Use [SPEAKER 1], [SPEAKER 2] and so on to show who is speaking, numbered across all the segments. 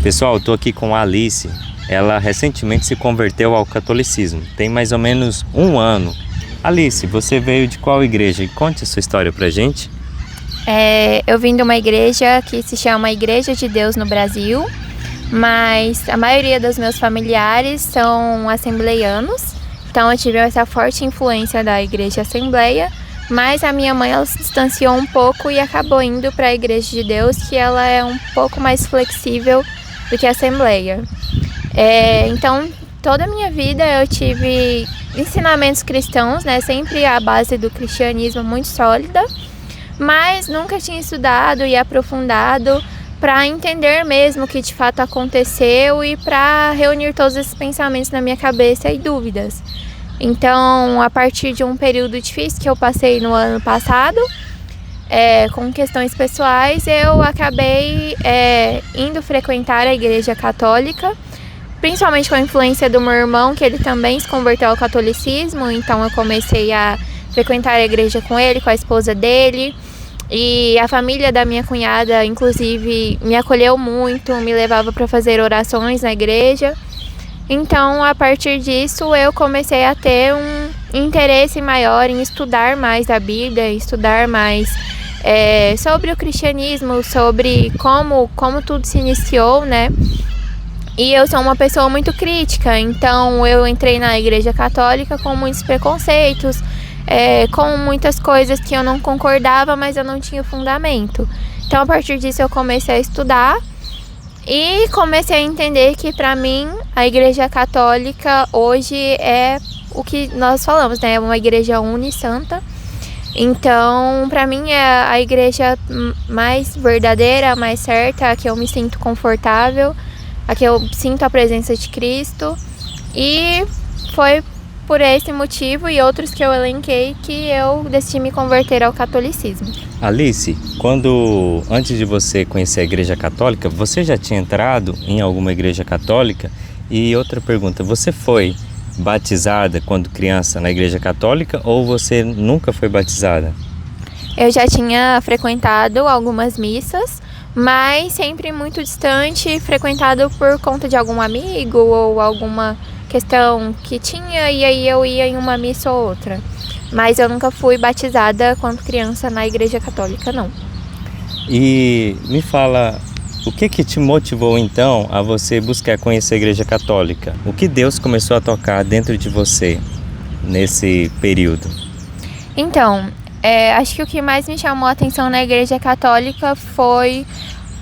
[SPEAKER 1] Pessoal, eu tô aqui com a Alice. Ela recentemente se converteu ao catolicismo, tem mais ou menos um ano. Alice, você veio de qual igreja? Conte a sua história pra gente.
[SPEAKER 2] Eu vim de uma igreja que se chama Igreja de Deus no Brasil, mas a maioria dos meus familiares são assembleianos, então eu tive essa forte influência da Igreja Assembleia, mas a minha mãe ela se distanciou um pouco e acabou indo para a Igreja de Deus, que ela é um pouco mais flexível do que a Assembleia. Então, toda a minha vida eu tive ensinamentos cristãos, né? Sempre a base do cristianismo muito sólida, mas nunca tinha estudado e aprofundado para entender mesmo o que de fato aconteceu e para reunir todos esses pensamentos na minha cabeça e dúvidas. Então, a partir de um período difícil que eu passei no ano passado, com questões pessoais, eu acabei indo frequentar a Igreja Católica, principalmente com a influência do meu irmão, que ele também se converteu ao catolicismo. Então eu comecei a frequentar a igreja com ele, com a esposa dele. E a família da minha cunhada, inclusive, me acolheu muito, me levava para fazer orações na igreja. Então, a partir disso, eu comecei a ter um interesse maior em estudar mais a Bíblia, estudar mais sobre o cristianismo, sobre como tudo se iniciou, né? E eu sou uma pessoa muito crítica, então eu entrei na igreja católica com muitos preconceitos, com muitas coisas que eu não concordava, mas eu não tinha fundamento. Então, a partir disso, eu comecei a estudar e comecei a entender que, para mim, a igreja católica hoje é o que nós falamos, né? É uma igreja unisanta. Então, para mim, é a igreja mais verdadeira, mais certa, a que eu me sinto confortável, a que eu sinto a presença de Cristo. E foi por esse motivo e outros que eu elenquei que eu decidi me converter ao catolicismo.
[SPEAKER 1] Alice, antes de você conhecer a igreja católica, você já tinha entrado em alguma igreja católica? E outra pergunta, você foi batizada quando criança na igreja católica ou você nunca foi batizada?
[SPEAKER 2] Eu já tinha frequentado algumas missas, mas sempre muito distante, frequentado por conta de algum amigo ou alguma questão que tinha, e aí eu ia em uma missa ou outra. Mas eu nunca fui batizada quando criança na igreja católica, não.
[SPEAKER 1] E me fala, o que te motivou então a você buscar conhecer a igreja católica? O que Deus começou a tocar dentro de você nesse período?
[SPEAKER 2] Então, acho que o que mais me chamou a atenção na igreja católica foi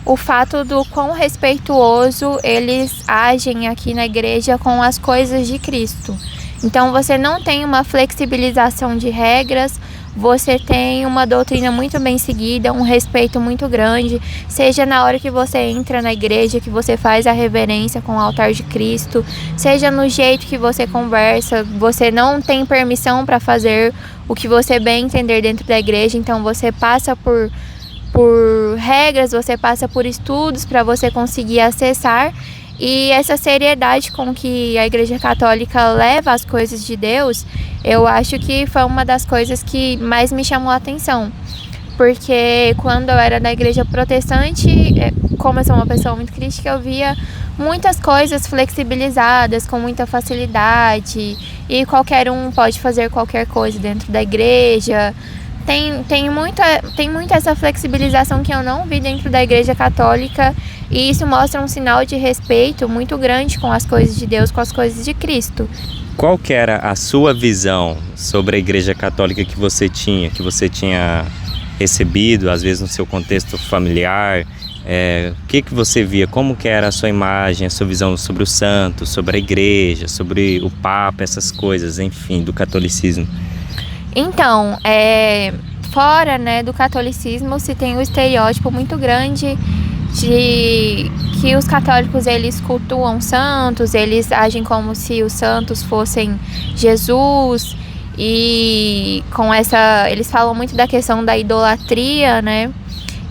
[SPEAKER 2] o fato do quão respeituoso eles agem aqui na igreja com as coisas de Cristo. Então você não tem uma flexibilização de regras, você tem uma doutrina muito bem seguida, um respeito muito grande, seja na hora que você entra na igreja, que você faz a reverência com o altar de Cristo, seja no jeito que você conversa, você não tem permissão para fazer o que você bem entender dentro da igreja, então você passa por regras, você passa por estudos para você conseguir acessar. E essa seriedade com que a Igreja Católica leva as coisas de Deus, eu acho que foi uma das coisas que mais me chamou a atenção. Porque quando eu era da Igreja Protestante, como eu sou uma pessoa muito crítica, eu via muitas coisas flexibilizadas, com muita facilidade, e qualquer um pode fazer qualquer coisa dentro da igreja. Tem muita essa flexibilização que eu não vi dentro da Igreja Católica, e isso mostra um sinal de respeito muito grande com as coisas de Deus, com as coisas de Cristo.
[SPEAKER 1] Qual que era a sua visão sobre a Igreja Católica que você tinha recebido, às vezes no seu contexto familiar? O que você via? Como que era a sua imagem, a sua visão sobre os santos, sobre a igreja, sobre o Papa, essas coisas, enfim, do catolicismo?
[SPEAKER 2] Então, fora, né, do catolicismo, se tem um estereótipo muito grande de que os católicos eles cultuam santos, eles agem como se os santos fossem Jesus, e eles falam muito da questão da idolatria, né?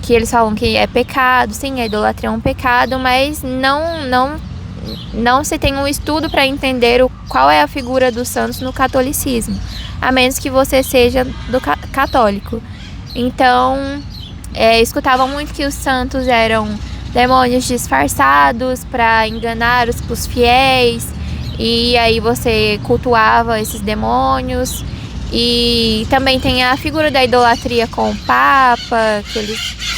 [SPEAKER 2] Que eles falam que é pecado, sim, a idolatria é um pecado, mas não se tem um estudo para entender qual é a figura dos santos no catolicismo, a menos que você seja católico. Então, escutavam muito que os santos eram demônios disfarçados para enganar os fiéis. E aí você cultuava esses demônios. E também tem a figura da idolatria com o Papa,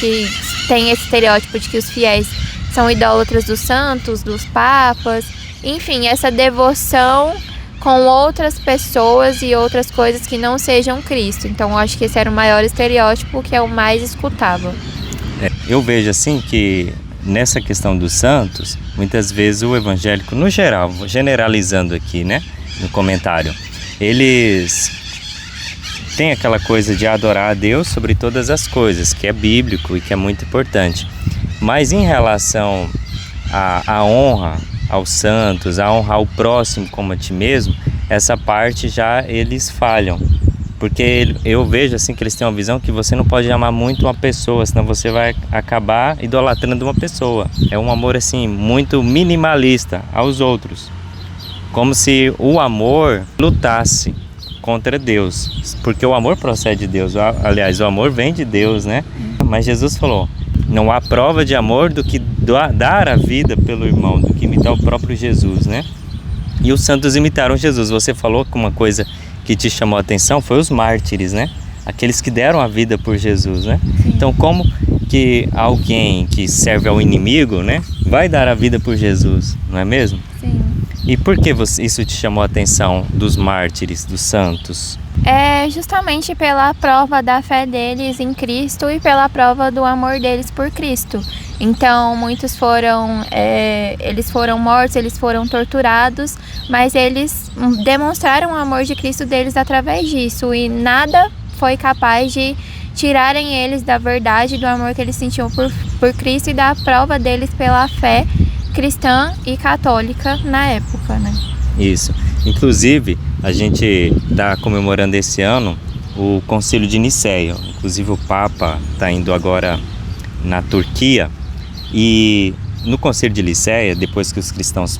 [SPEAKER 2] que tem esse estereótipo de que os fiéis são idólatras dos santos, dos papas. Enfim, essa devoção com outras pessoas e outras coisas que não sejam Cristo. Então eu acho que esse era o maior estereótipo que eu mais escutava.
[SPEAKER 1] Eu vejo assim que nessa questão dos santos, muitas vezes o evangélico, no geral, generalizando aqui, né, no comentário, eles têm aquela coisa de adorar a Deus sobre todas as coisas, que é bíblico e que é muito importante. Mas em relação à honra aos santos, a honrar o próximo como a ti mesmo, essa parte já eles falham. Porque eu vejo assim que eles têm uma visão que você não pode amar muito uma pessoa, senão você vai acabar idolatrando uma pessoa. É um amor assim muito minimalista aos outros. Como se o amor lutasse contra Deus. Porque o amor procede de Deus. Aliás, o amor vem de Deus, né? Mas Jesus falou: não há prova de amor do que dar a vida pelo irmão, do que imitar o próprio Jesus, né? E os santos imitaram Jesus. Você falou que uma coisa que te chamou a atenção foi os mártires, né? Aqueles que deram a vida por Jesus, né?
[SPEAKER 2] Sim.
[SPEAKER 1] Então, como que alguém que serve ao inimigo, né, vai dar a vida por Jesus, não é mesmo?
[SPEAKER 2] Sim.
[SPEAKER 1] E por que isso te chamou a atenção dos mártires, dos santos?
[SPEAKER 2] É justamente pela prova da fé deles em Cristo e pela prova do amor deles por Cristo. Então, muitos eles foram mortos, eles foram torturados, mas eles demonstraram o amor de Cristo deles através disso. E nada foi capaz de tirarem eles da verdade, do amor que eles sentiam por Cristo e da prova deles pela fé cristã e católica na época, né?
[SPEAKER 1] Isso. Inclusive, a gente está comemorando esse ano o Concílio de Nicéia. Inclusive, o Papa está indo agora na Turquia. E no Concílio de Nicéia, depois que os cristãos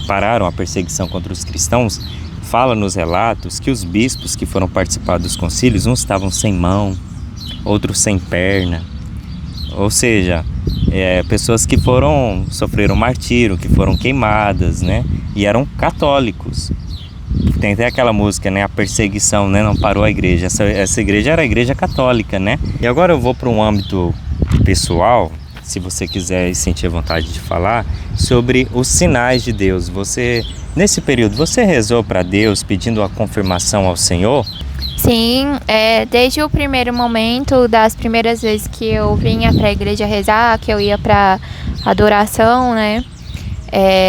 [SPEAKER 1] pararam a perseguição contra os cristãos, fala nos relatos que os bispos que foram participar dos concílios, uns estavam sem mão, outros sem perna. Ou seja, pessoas que sofreram martírio, que foram queimadas, né? E eram católicos. Tem até aquela música, né? A perseguição, né, não parou a igreja. Essa igreja era a igreja católica, né? E agora eu vou para um âmbito pessoal, se você quiser e sentir vontade de falar, sobre os sinais de Deus. Nesse período, você rezou para Deus pedindo a confirmação ao Senhor?
[SPEAKER 2] Sim, desde o primeiro momento, das primeiras vezes que eu vinha para a igreja rezar, que eu ia para adoração, né?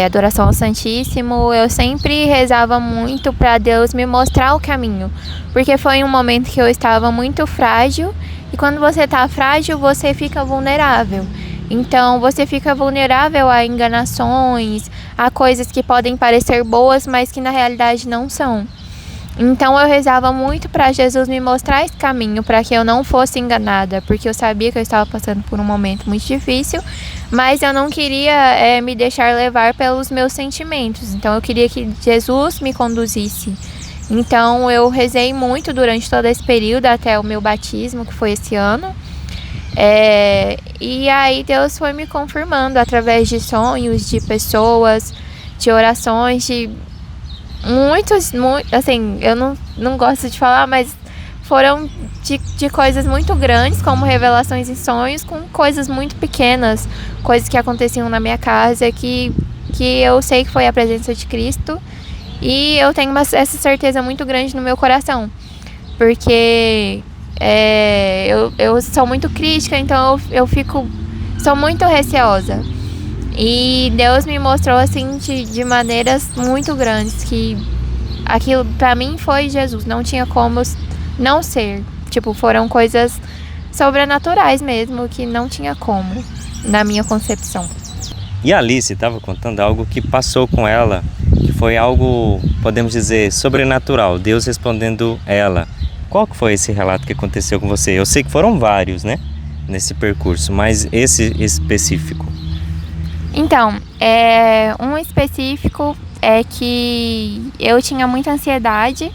[SPEAKER 2] Adoração ao Santíssimo, eu sempre rezava muito para Deus me mostrar o caminho, porque foi um momento que eu estava muito frágil, e quando você está frágil, você fica vulnerável. Então, você fica vulnerável a enganações, a coisas que podem parecer boas, mas que na realidade não são. Então, eu rezava muito para Jesus me mostrar esse caminho, para que eu não fosse enganada, porque eu sabia que eu estava passando por um momento muito difícil, mas eu não queria me deixar levar pelos meus sentimentos. Então, eu queria que Jesus me conduzisse. Então, eu rezei muito durante todo esse período, até o meu batismo, que foi esse ano. E aí Deus foi me confirmando através de sonhos, de pessoas, de orações, de muitos, assim, eu não gosto de falar, mas foram de coisas muito grandes, como revelações em sonhos, com coisas muito pequenas, coisas que aconteciam na minha casa, que eu sei que foi a presença de Cristo, e eu tenho essa certeza muito grande no meu coração, porque eu sou muito crítica, então eu sou muito receosa. E Deus me mostrou assim de maneiras muito grandes que aquilo pra mim foi Jesus, não tinha como não ser. Tipo, foram coisas sobrenaturais mesmo, que não tinha como, na minha concepção.
[SPEAKER 1] E a Alice estava contando algo que passou com ela, que foi algo, podemos dizer, sobrenatural, Deus respondendo ela. Qual que foi esse relato que aconteceu com você? Eu sei que foram vários, né, nesse percurso, mas esse específico.
[SPEAKER 2] Então, um específico é que eu tinha muita ansiedade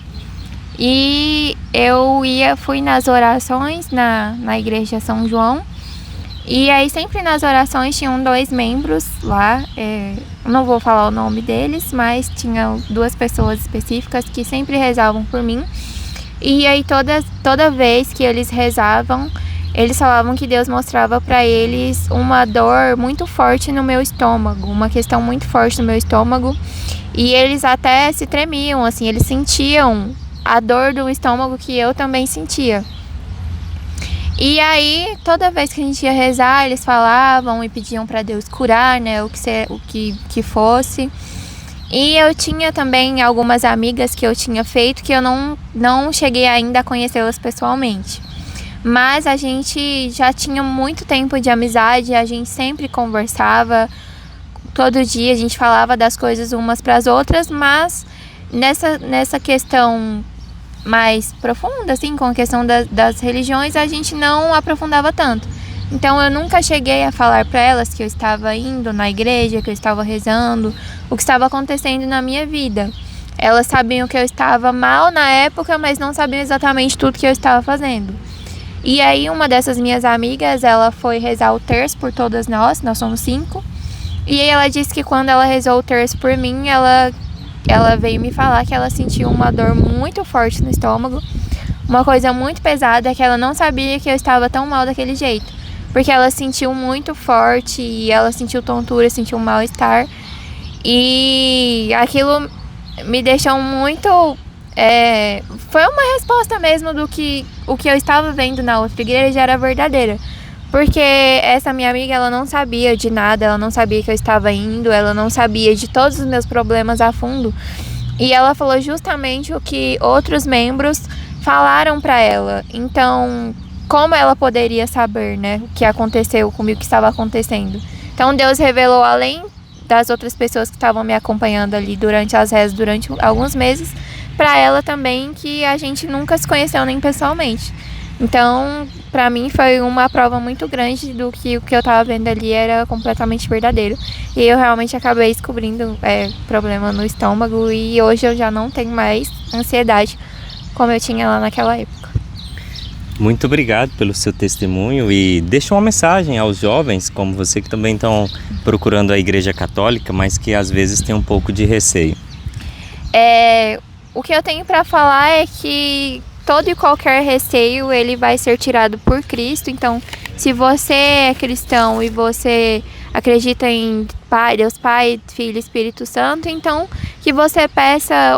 [SPEAKER 2] e eu fui nas orações na igreja São João E aí sempre nas orações tinham 2 membros lá, não vou falar o nome deles, mas tinha 2 pessoas específicas que sempre rezavam por mim. E aí toda vez que eles rezavam, eles falavam que Deus mostrava para eles uma dor muito forte no meu estômago, uma questão muito forte no meu estômago. E eles até se tremiam, assim, eles sentiam a dor do estômago que eu também sentia. E aí, toda vez que a gente ia rezar, eles falavam e pediam para Deus curar, né, o que fosse. E eu tinha também algumas amigas que eu tinha feito que eu não cheguei ainda a conhecê-las pessoalmente. Mas a gente já tinha muito tempo de amizade, a gente sempre conversava, todo dia a gente falava das coisas umas para as outras, mas nessa questão mais profunda, assim, com a questão das religiões, a gente não aprofundava tanto. Então eu nunca cheguei a falar para elas que eu estava indo na igreja, que eu estava rezando, o que estava acontecendo na minha vida. Elas sabiam que eu estava mal na época, mas não sabiam exatamente tudo que eu estava fazendo. E aí uma dessas minhas amigas, ela foi rezar o terço por todas nós somos 5. E aí ela disse que quando ela rezou o terço por mim, ela veio me falar que ela sentiu uma dor muito forte no estômago, uma coisa muito pesada, que ela não sabia que eu estava tão mal daquele jeito, porque ela sentiu muito forte e ela sentiu tontura, sentiu um mal-estar, e aquilo me deixou muito... foi uma resposta mesmo do que o que eu estava vendo na outra igreja era verdadeira. Porque essa minha amiga, ela não sabia de nada, ela não sabia que eu estava indo, ela não sabia de todos os meus problemas a fundo. E ela falou justamente o que outros membros falaram para ela. Então, como ela poderia saber, né, o que aconteceu comigo, o que estava acontecendo? Então, Deus revelou, além das outras pessoas que estavam me acompanhando ali durante as rezas, durante alguns meses, para ela também, que a gente nunca se conheceu nem pessoalmente. Então, para mim foi uma prova muito grande do que o que eu estava vendo ali era completamente verdadeiro. E eu realmente acabei descobrindo problema no estômago e hoje eu já não tenho mais ansiedade como eu tinha lá naquela época.
[SPEAKER 1] Muito obrigado pelo seu testemunho e deixa uma mensagem aos jovens como você que também estão procurando a Igreja Católica, mas que às vezes tem um pouco de receio.
[SPEAKER 2] O que eu tenho para falar é que todo e qualquer receio, ele vai ser tirado por Cristo. Então, se você é cristão e você acredita em Deus Pai, Filho e Espírito Santo, então que você peça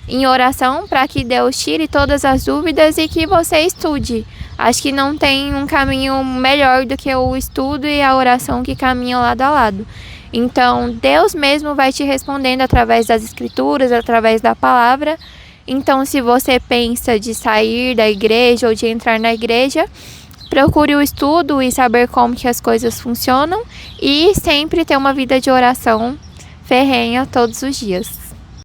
[SPEAKER 2] em oração para que Deus tire todas as dúvidas e que você estude. Acho que não tem um caminho melhor do que o estudo e a oração que caminham lado a lado. Então, Deus mesmo vai te respondendo através das Escrituras, através da palavra. Então, se você pensa de sair da igreja ou de entrar na igreja, procure o estudo e saber como que as coisas funcionam e sempre ter uma vida de oração ferrenha todos os dias.